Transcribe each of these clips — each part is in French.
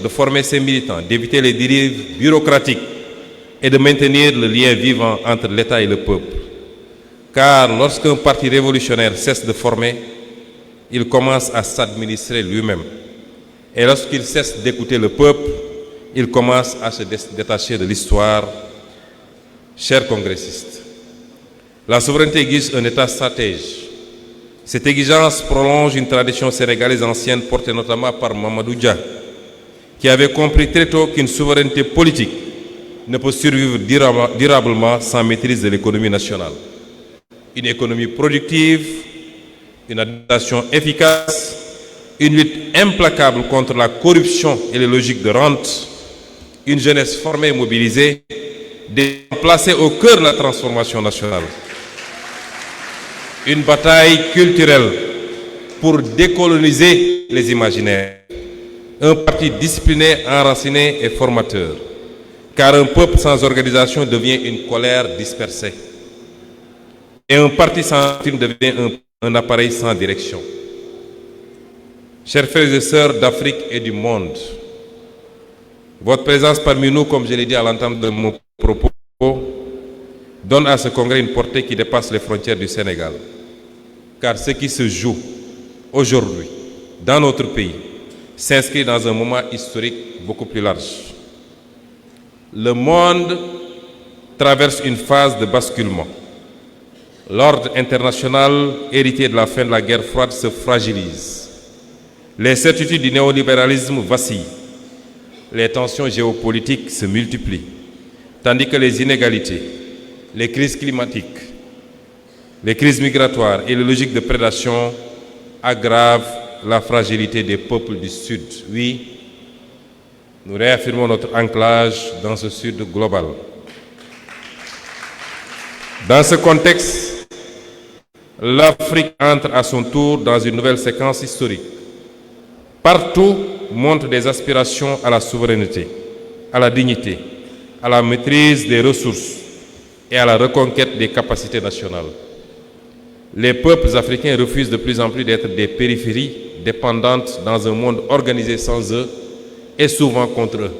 de former ses militants, d'éviter les dérives bureaucratiques et de maintenir le lien vivant entre l'État et le peuple. Car lorsqu'un parti révolutionnaire cesse de former, il commence à s'administrer lui-même. Et lorsqu'il cesse d'écouter le peuple, il commence à se détacher de l'histoire. Chers congressistes, la souveraineté exige un État stratège. Cette exigence prolonge une tradition sénégalaise ancienne portée notamment par Mamadou Dia, qui avait compris très tôt qu'une souveraineté politique ne peut survivre durablement sans maîtrise de l'économie nationale. Une économie productive, une administration efficace, une lutte implacable contre la corruption et les logiques de rente, une jeunesse formée et mobilisée, placée au cœur de la transformation nationale. Une bataille culturelle pour décoloniser les imaginaires. Un parti discipliné, enraciné et formateur. Car un peuple sans organisation devient une colère dispersée. Et un parti sans film devient un appareil sans direction. Chers frères et sœurs d'Afrique et du monde, votre présence parmi nous, comme je l'ai dit à l'entame de mon propos, donne à ce congrès une portée qui dépasse les frontières du Sénégal. Car ce qui se joue aujourd'hui dans notre pays s'inscrit dans un moment historique beaucoup plus large. Le monde traverse une phase de basculement. L'ordre international hérité de la fin de la guerre froide se fragilise. Les certitudes du néolibéralisme vacillent. Les tensions géopolitiques se multiplient, tandis que les inégalités, les crises climatiques, les crises migratoires et les logiques de prédation aggravent la fragilité des peuples du Sud. Oui, nous réaffirmons notre ancrage dans ce Sud global. Dans ce contexte, l'Afrique entre à son tour dans une nouvelle séquence historique. Partout montent des aspirations à la souveraineté, à la dignité, à la maîtrise des ressources et à la reconquête des capacités nationales. Les peuples africains refusent de plus en plus d'être des périphéries dépendantes dans un monde organisé sans eux et souvent contre eux.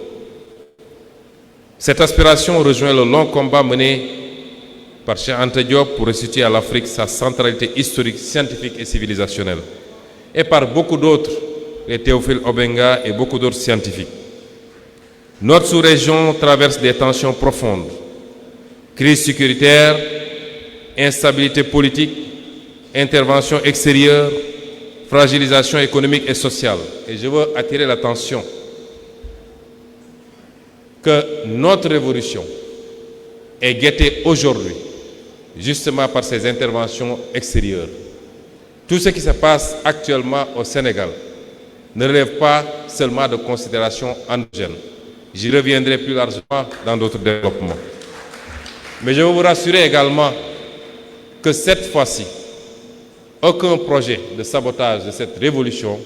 Cette aspiration rejoint le long combat mené par Cheikh Anta Diop pour restituer à l'Afrique sa centralité historique, scientifique et civilisationnelle, et par beaucoup d'autres, les Théophile Obenga et beaucoup d'autres scientifiques. Notre sous-région traverse des tensions profondes, crise sécuritaire, instabilité politique, intervention extérieure, fragilisation économique et sociale. Et je veux attirer l'attention que notre révolution est guettée aujourd'hui, justement par ces interventions extérieures. Tout ce qui se passe actuellement au Sénégal ne relève pas seulement de considérations endogènes. J'y reviendrai plus largement dans d'autres développements. Mais je veux vous rassurer également que cette fois-ci, aucun projet de sabotage de cette révolution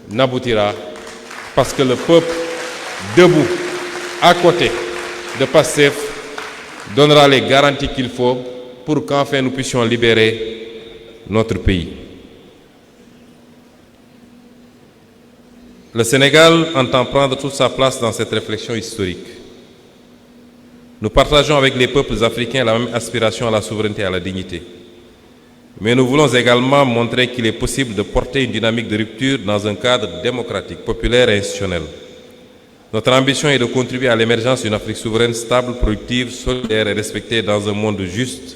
n'aboutira parce que le peuple, debout, à côté de PASTEF, donnera les garanties qu'il faut pour qu'enfin nous puissions libérer notre pays. Le Sénégal entend prendre toute sa place dans cette réflexion historique. Nous partageons avec les peuples africains la même aspiration à la souveraineté et à la dignité. Mais nous voulons également montrer qu'il est possible de porter une dynamique de rupture dans un cadre démocratique, populaire et institutionnel. Notre ambition est de contribuer à l'émergence d'une Afrique souveraine, stable, productive, solidaire et respectée dans un monde juste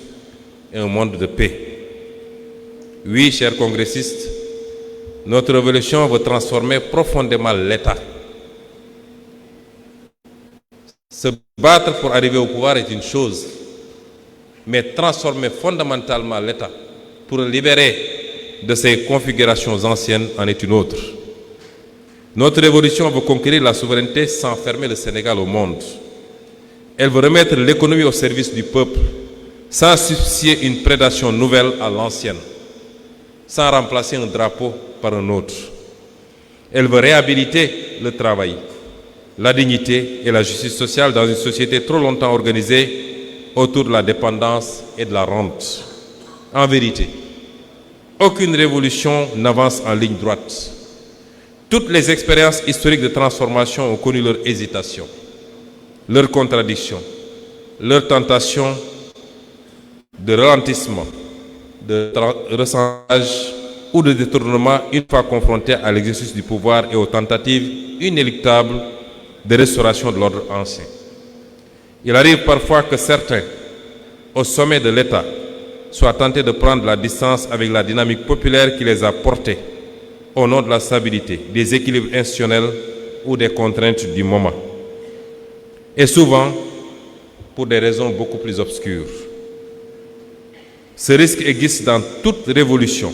et un monde de paix. Oui, chers congressistes, notre révolution veut transformer profondément l'État. Se battre pour arriver au pouvoir est une chose, mais transformer fondamentalement l'État pour le libérer de ses configurations anciennes en est une autre. Notre révolution veut conquérir la souveraineté sans fermer le Sénégal au monde. Elle veut remettre l'économie au service du peuple, sans substituer une prédation nouvelle à l'ancienne, sans remplacer un drapeau par un autre. Elle veut réhabiliter le travail, la dignité et la justice sociale dans une société trop longtemps organisée autour de la dépendance et de la rente. En vérité, aucune révolution n'avance en ligne droite. Toutes les expériences historiques de transformation ont connu leur hésitation, leur contradiction, leur tentation de ralentissement, de ressentage ou de détournement une fois confrontés à l'exercice du pouvoir et aux tentatives inéluctables de restauration de l'ordre ancien. Il arrive parfois que certains, au sommet de l'État, soient tentés de prendre la distance avec la dynamique populaire qui les a portés au nom de la stabilité, des équilibres institutionnels ou des contraintes du moment. Et souvent, pour des raisons beaucoup plus obscures. Ce risque existe dans toute révolution.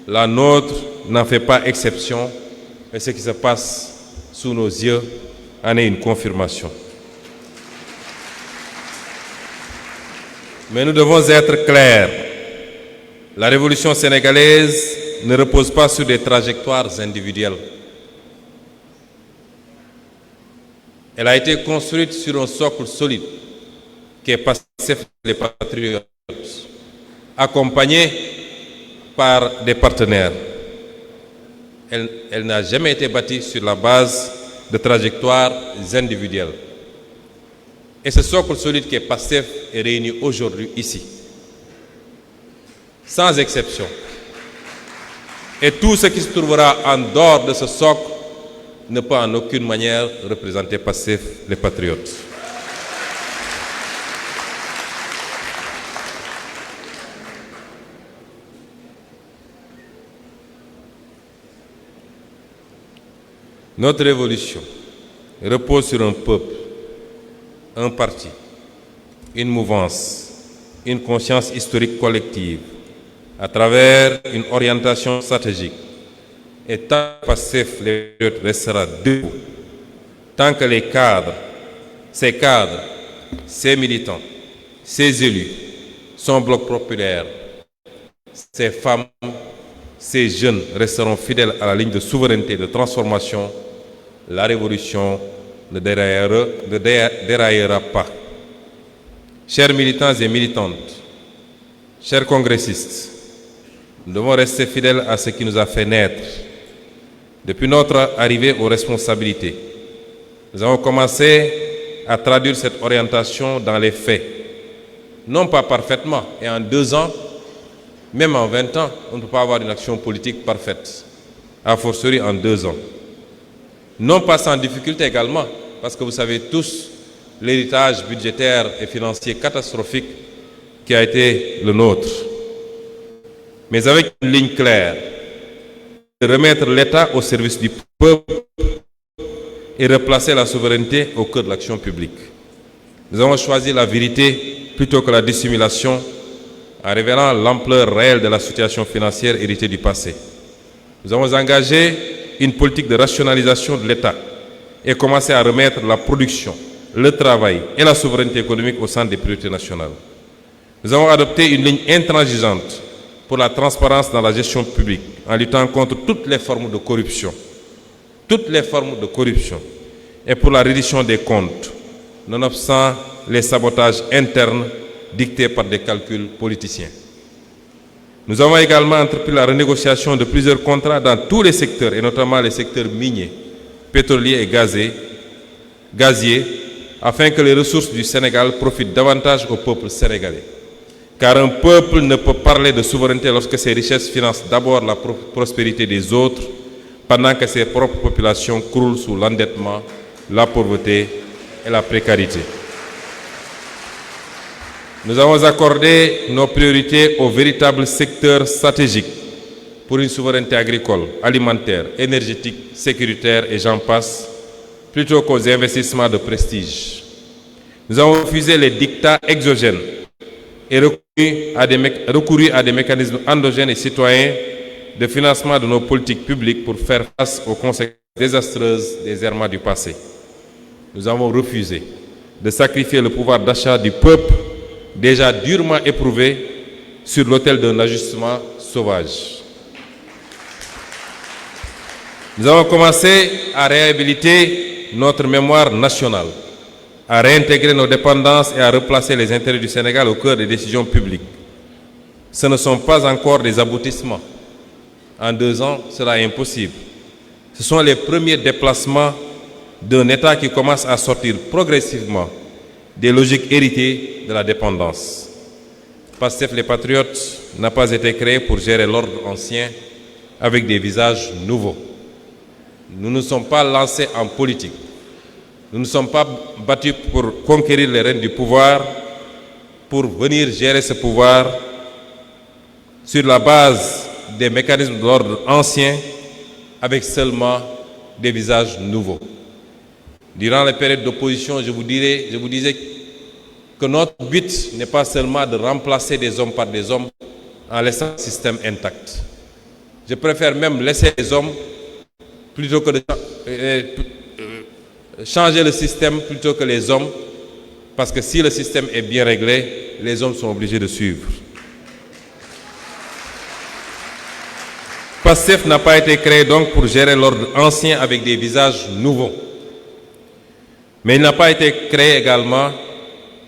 La nôtre n'en fait pas exception, et ce qui se passe sous nos yeux en est une confirmation. Mais nous devons être clairs. La révolution sénégalaise ne repose pas sur des trajectoires individuelles. Elle a été construite sur un socle solide qui est Pastef les Patriotes, accompagné par des partenaires. Elle n'a jamais été bâtie sur la base de trajectoires individuelles. Et ce socle solide qui est Pastef est réuni aujourd'hui ici, sans exception. Et tout ce qui se trouvera en dehors de ce socle ne peut en aucune manière représenter Pastef les Patriotes. Notre révolution repose sur un peuple, un parti, une mouvance, une conscience historique collective, à travers une orientation stratégique. Et tant que Pastef les Patriotes restera debout, tant que les cadres, ces militants, ces élus, son bloc populaire, ces femmes, ces jeunes resteront fidèles à la ligne de souveraineté et de transformation, la révolution ne déraillera pas. Chers militants et militantes, chers congressistes, nous devons rester fidèles à ce qui nous a fait naître. Depuis notre arrivée aux responsabilités, nous avons commencé à traduire cette orientation dans les faits. Non pas parfaitement, et en 2 ans, même en 20 ans, on ne peut pas avoir une action politique parfaite, a fortiori en 2 ans. Non pas sans difficulté également, parce que vous savez tous l'héritage budgétaire et financier catastrophique qui a été le nôtre. Mais avec une ligne claire, de remettre l'État au service du peuple et replacer la souveraineté au cœur de l'action publique. Nous avons choisi la vérité plutôt que la dissimulation en révélant l'ampleur réelle de la situation financière héritée du passé. Nous avons engagé une politique de rationalisation de l'État et commencé à remettre la production, le travail et la souveraineté économique au centre des priorités nationales. Nous avons adopté une ligne intransigeante pour la transparence dans la gestion publique en luttant contre toutes les formes de corruption. Toutes les formes de corruption et pour la reddition des comptes, nonobstant les sabotages internes dictés par des calculs politiciens. Nous avons également entrepris la renégociation de plusieurs contrats dans tous les secteurs, et notamment les secteurs miniers, pétroliers et gaziers, afin que les ressources du Sénégal profitent davantage au peuple sénégalais. Car un peuple ne peut parler de souveraineté lorsque ses richesses financent d'abord la prospérité des autres, pendant que ses propres populations croulent sous l'endettement, la pauvreté et la précarité. Nous avons accordé nos priorités aux véritables secteurs stratégiques pour une souveraineté agricole, alimentaire, énergétique, sécuritaire et j'en passe, plutôt qu'aux investissements de prestige. Nous avons refusé les dictats exogènes et recouru à des mécanismes endogènes et citoyens de financement de nos politiques publiques pour faire face aux conséquences désastreuses des errements du passé. Nous avons refusé de sacrifier le pouvoir d'achat du peuple déjà durement éprouvé sur l'autel d'un ajustement sauvage. Nous avons commencé à réhabiliter notre mémoire nationale, à réintégrer nos dépendances et à replacer les intérêts du Sénégal au cœur des décisions publiques. Ce ne sont pas encore des aboutissements. En 2 ans, cela est impossible. Ce sont les premiers déplacements d'un État qui commence à sortir progressivement des logiques héritées de la dépendance. PASTEF les Patriotes n'a pas été créé pour gérer l'ordre ancien avec des visages nouveaux. Nous ne sommes pas lancés en politique. Nous ne sommes pas battus pour conquérir les rênes du pouvoir, pour venir gérer ce pouvoir sur la base des mécanismes de l'ordre ancien avec seulement des visages nouveaux. Durant les périodes d'opposition, je vous disais que notre but n'est pas seulement de remplacer des hommes par des hommes en laissant le système intact. Je préfère même laisser les hommes plutôt que de changer le système plutôt que les hommes, parce que si le système est bien réglé, les hommes sont obligés de suivre. PASTEF n'a pas été créé donc pour gérer l'ordre ancien avec des visages nouveaux. Mais il n'a pas été créé également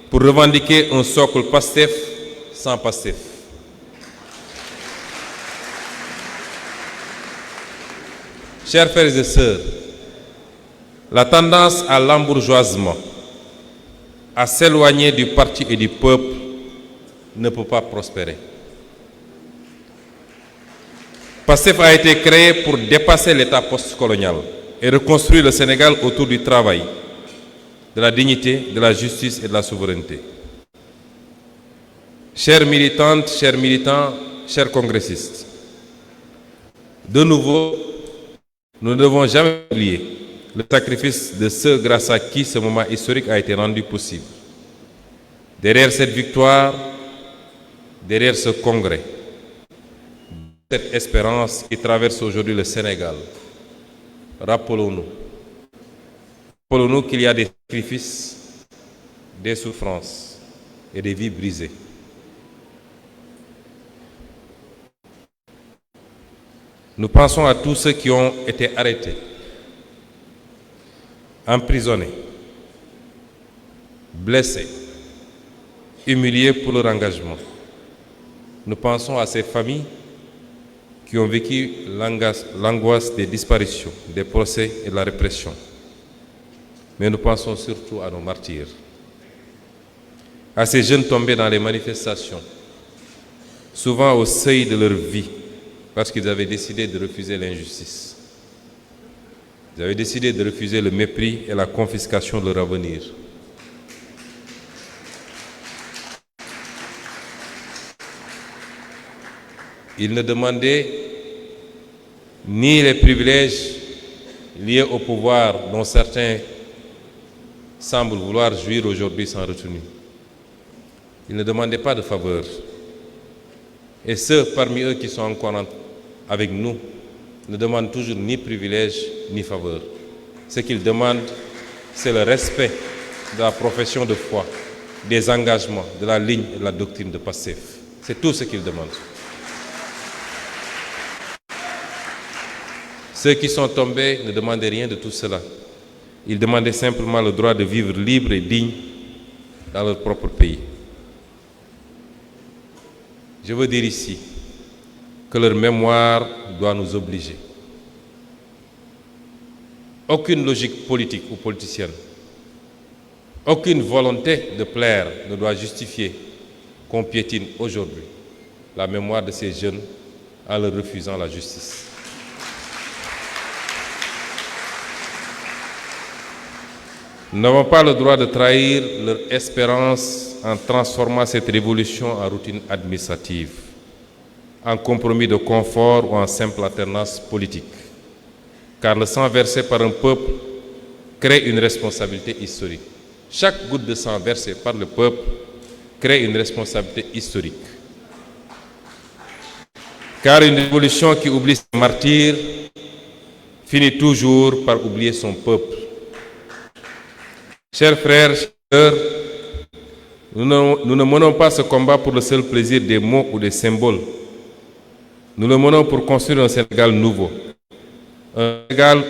pour revendiquer un socle PASTEF sans PASTEF. Chers frères et sœurs, la tendance à l'embourgeoisement, à s'éloigner du parti et du peuple, ne peut pas prospérer. PASTEF a été créé pour dépasser l'état postcolonial et reconstruire le Sénégal autour du travail, de la dignité, de la justice et de la souveraineté. Chères militantes, chers militants, chers congressistes, de nouveau, nous ne devons jamais oublier le sacrifice de ceux grâce à qui ce moment historique a été rendu possible. Derrière cette victoire, derrière ce congrès, cette espérance qui traverse aujourd'hui le Sénégal, rappelons-nous qu'il y a des sacrifices, des souffrances et des vies brisées. Nous pensons à tous ceux qui ont été arrêtés, emprisonnés, blessés, humiliés pour leur engagement. Nous pensons à ces familles qui ont vécu l'angoisse des disparitions, des procès et de la répression. Mais nous pensons surtout à nos martyrs, à ces jeunes tombés dans les manifestations, souvent au seuil de leur vie, parce qu'ils avaient décidé de refuser l'injustice. Ils avaient décidé de refuser le mépris et la confiscation de leur avenir. Ils ne demandaient ni les privilèges liés au pouvoir dont certains semblent vouloir jouir aujourd'hui sans retenue. Ils ne demandaient pas de faveur. Et ceux parmi eux qui sont encore avec nous ne demandent toujours ni privilèges ni faveur. Ce qu'ils demandent, c'est le respect de la profession de foi, des engagements, de la ligne et de la doctrine de PASTEF. C'est tout ce qu'ils demandent. Ceux qui sont tombés ne demandaient rien de tout cela. Ils demandaient simplement le droit de vivre libre et digne dans leur propre pays. Je veux dire ici que leur mémoire doit nous obliger. Aucune logique politique ou politicienne, aucune volonté de plaire ne doit justifier qu'on piétine aujourd'hui la mémoire de ces jeunes en leur refusant la justice. Nous n'avons pas le droit de trahir leur espérance en transformant cette révolution en routine administrative, en compromis de confort ou en simple alternance politique. Car le sang versé par un peuple crée une responsabilité historique. Chaque goutte de sang versée par le peuple crée une responsabilité historique. Car une révolution qui oublie ses martyrs finit toujours par oublier son peuple. Chers frères, chers sœurs, nous ne menons pas ce combat pour le seul plaisir des mots ou des symboles. Nous le menons pour construire un Sénégal nouveau. Un Sénégal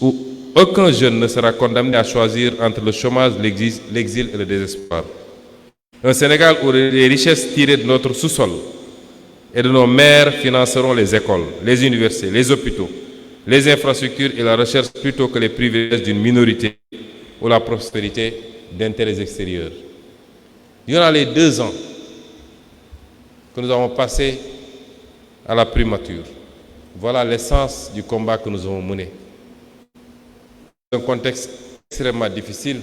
où aucun jeune ne sera condamné à choisir entre le chômage, l'exil et le désespoir. Un Sénégal où les richesses tirées de notre sous-sol et de nos mers financeront les écoles, les universités, les hôpitaux, les infrastructures et la recherche plutôt que les privilèges d'une minorité ou la prospérité d'intérêts extérieurs. Durant les 2 ans que nous avons passés à la primature, voilà l'essence du combat que nous avons mené. C'est un contexte extrêmement difficile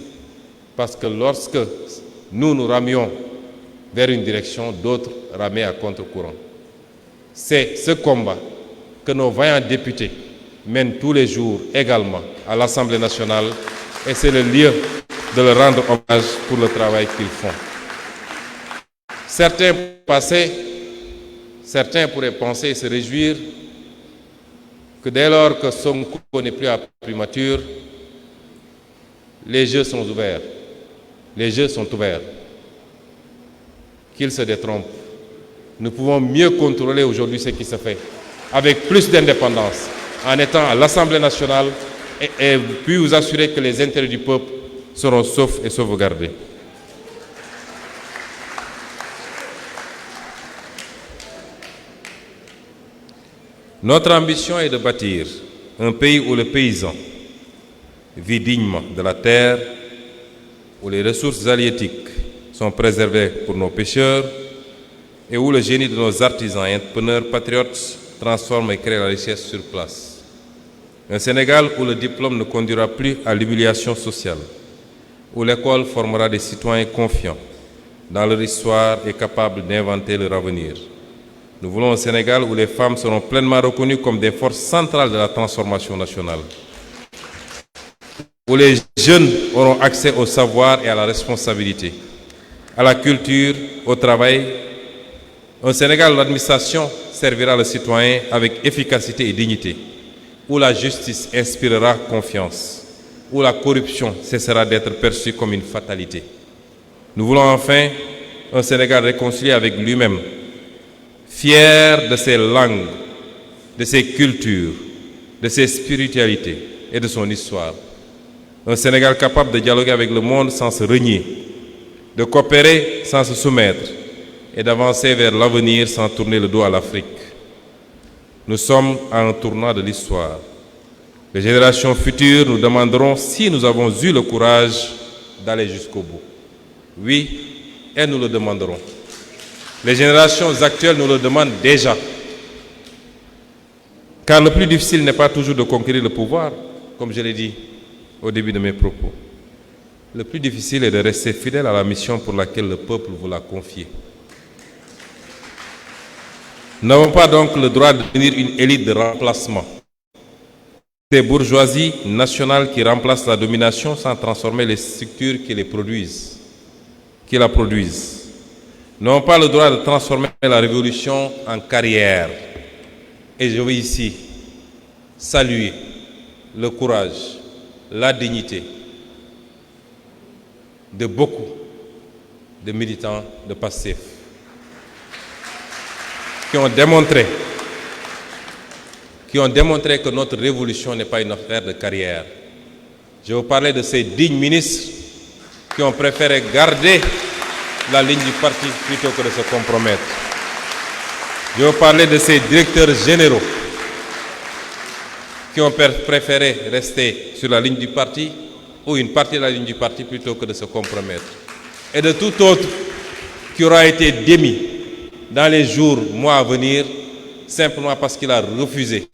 parce que lorsque nous ramions vers une direction, d'autres ramaient à contre-courant. C'est ce combat que nos vaillants députés mènent tous les jours également à l'Assemblée nationale et c'est le lieu de leur rendre hommage pour le travail qu'ils font. Certains pourraient penser et se réjouir que dès lors que Sonko n'est plus à la primature, les jeux sont ouverts. Les jeux sont ouverts. Qu'ils se détrompent. Nous pouvons mieux contrôler aujourd'hui ce qui se fait, avec plus d'indépendance, en étant à l'Assemblée nationale et puis vous assurer que les intérêts du peuple seront saufs et sauvegardés. Notre ambition est de bâtir un pays où le paysan vit dignement de la terre, où les ressources halieutiques sont préservées pour nos pêcheurs et où le génie de nos artisans et entrepreneurs patriotes transforme et crée la richesse sur place. Un Sénégal où le diplôme ne conduira plus à l'humiliation sociale, où l'école formera des citoyens confiants dans leur histoire et capables d'inventer leur avenir. Nous voulons un Sénégal où les femmes seront pleinement reconnues comme des forces centrales de la transformation nationale, où les jeunes auront accès au savoir et à la responsabilité, à la culture, au travail. Un Sénégal où l'administration servira le citoyen avec efficacité et dignité, où la justice inspirera confiance, où la corruption cessera d'être perçue comme une fatalité. Nous voulons enfin un Sénégal réconcilié avec lui-même, fier de ses langues, de ses cultures, de ses spiritualités et de son histoire. Un Sénégal capable de dialoguer avec le monde sans se renier, de coopérer sans se soumettre et d'avancer vers l'avenir sans tourner le dos à l'Afrique. Nous sommes à un tournant de l'histoire. Les générations futures nous demanderont si nous avons eu le courage d'aller jusqu'au bout. Oui, et nous le demanderons. Les générations actuelles nous le demandent déjà. Car le plus difficile n'est pas toujours de conquérir le pouvoir, comme je l'ai dit au début de mes propos. Le plus difficile est de rester fidèle à la mission pour laquelle le peuple vous l'a confiée. Nous n'avons pas donc le droit de devenir une élite de remplacement. Ces bourgeoisies nationales qui remplacent la domination sans transformer les structures qui la produisent. Nous n'avons pas le droit de transformer la révolution en carrière. Et je veux ici saluer le courage, la dignité de beaucoup de militants de PASTEF qui ont démontré que notre révolution n'est pas une affaire de carrière. Je veux parler de ces dignes ministres qui ont préféré garder la ligne du parti plutôt que de se compromettre. Je veux parler de ces directeurs généraux qui ont préféré rester sur la ligne du parti ou une partie de la ligne du parti plutôt que de se compromettre. Et de tout autre qui aura été démis dans les jours, mois à venir, simplement parce qu'il a refusé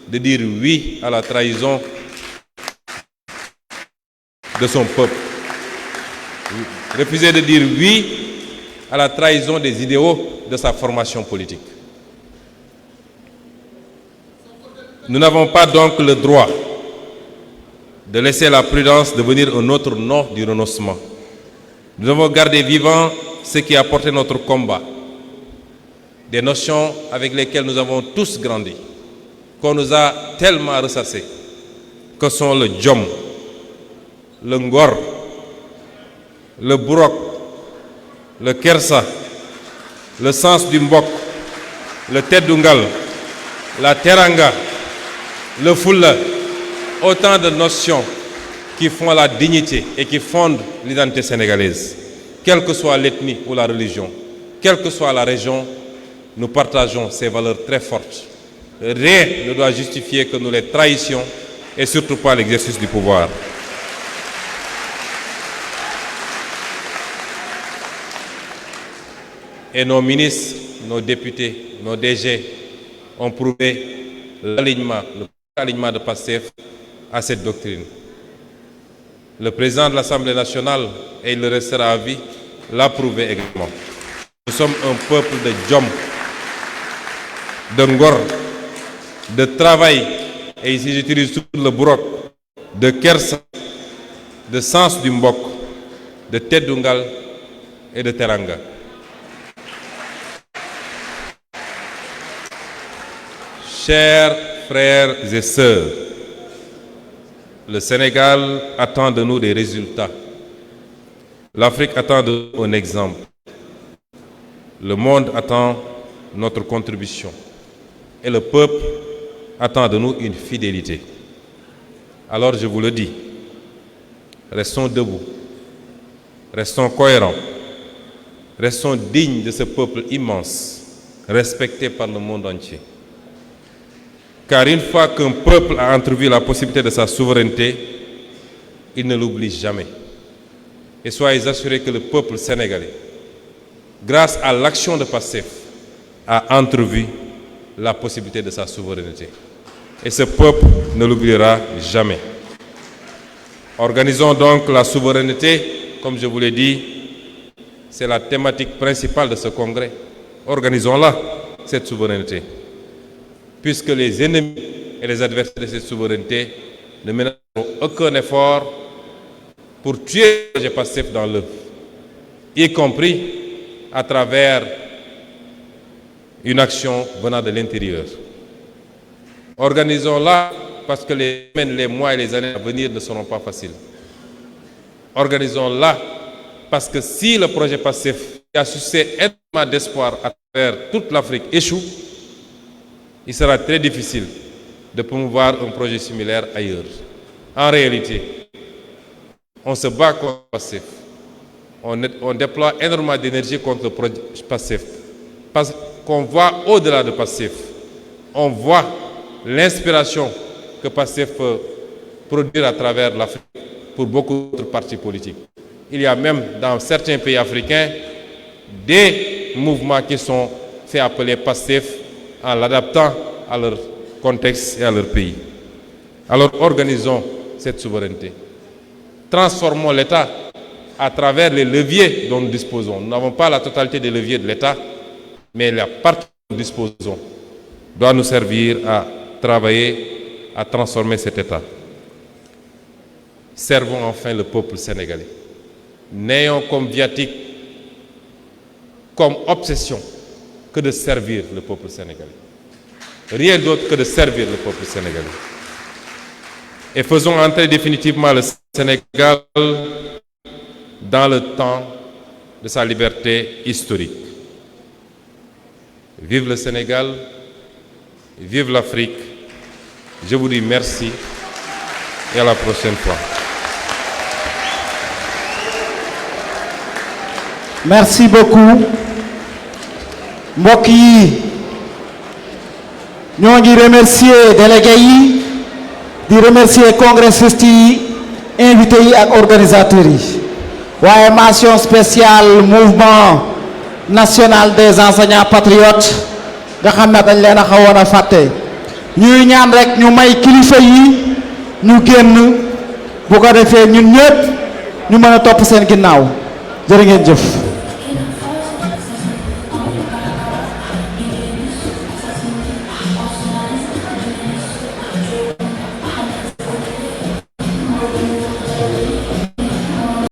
de dire oui à la trahison de son peuple. Refuser de dire oui à la trahison des idéaux de sa formation politique. Nous n'avons pas donc le droit de laisser la prudence devenir un autre nom du renoncement. Nous devons garder vivant ce qui a porté notre combat, des notions avec lesquelles nous avons tous grandi, qu'on nous a tellement ressassées, que sont le djom, le ngor, le burok, le kersa, le sens du mbok, le teddungal, la teranga, le fulla, autant de notions qui font la dignité et qui fondent l'identité sénégalaise. Quelle que soit l'ethnie ou la religion, quelle que soit la région, nous partageons ces valeurs très fortes. rien ne doit justifier que nous les trahissions et surtout pas l'exercice du pouvoir. Et nos ministres, nos députés, nos DG ont prouvé l'alignement de PASTEF à cette doctrine. Le président de l'Assemblée nationale, et il le restera à vie, l'a prouvé également. Nous sommes un peuple de Djom, de Ngor, de travail, et ici j'utilise tout le burok, de Kersa, de sens du Mbok, de Tedungal et de Teranga. Chers frères et sœurs, le Sénégal attend de nous des résultats. L'Afrique attend de nous un exemple. Le monde attend notre contribution. Et le peuple attend de nous une fidélité. Alors je vous le dis, restons debout, restons cohérents, restons dignes de ce peuple immense, respecté par le monde entier. Car une fois qu'un peuple a entrevu la possibilité de sa souveraineté, il ne l'oublie jamais. Et soyez assurés que le peuple sénégalais, grâce à l'action de PASTEF, a entrevu la possibilité de sa souveraineté. Et ce peuple ne l'oubliera jamais. Organisons donc la souveraineté, comme je vous l'ai dit, c'est la thématique principale de ce congrès. Organisons-la, cette souveraineté. Puisque les ennemis et les adversaires de cette souveraineté ne mèneront aucun effort pour tuer le projet PASTEF dans l'œuf, y compris à travers une action venant de l'intérieur. Organisons-la parce que les semaines, les mois et les années à venir ne seront pas faciles. Organisons-la parce que si le projet PASTEF qui a suscité énormément d'espoir à travers toute l'Afrique échoue, il sera très difficile de promouvoir un projet similaire ailleurs. En réalité, on se bat contre le PASTEF. On déploie énormément d'énergie contre le projet PASTEF. Parce qu'on voit au-delà de PASTEF. On voit l'inspiration que PASTEF peut produire à travers l'Afrique pour beaucoup d'autres partis politiques. Il y a même dans certains pays africains des mouvements qui sont faits appeler PASTEF en l'adaptant à leur contexte et à leur pays. Alors organisons cette souveraineté. Transformons l'État à travers les leviers dont nous disposons. Nous n'avons pas la totalité des leviers de l'État, mais la partie dont nous disposons doit nous servir à travailler, à transformer cet État. Servons enfin le peuple sénégalais. N'ayons comme viatique, comme obsession, que de servir le peuple sénégalais. Rien d'autre que de servir le peuple sénégalais. Et faisons entrer définitivement le Sénégal dans le temps de sa liberté historique. Vive le Sénégal, vive l'Afrique. Je vous dis merci et à la prochaine fois. Merci beaucoup. mbokk yi ñoo ngi remercier délégués yi di remercier congressistes yi invités yi ak organisateurs yi waaye mention spéciale mouvement national des enseignants patriotes nga xam ne dañ leen a xawoon a fàtte ñuy ñaan rek ñu may kilifa yi ñu génn bu ko defee ñun ñëpp ñu mën a topp seen ginnaaw jërë ngeen jëf.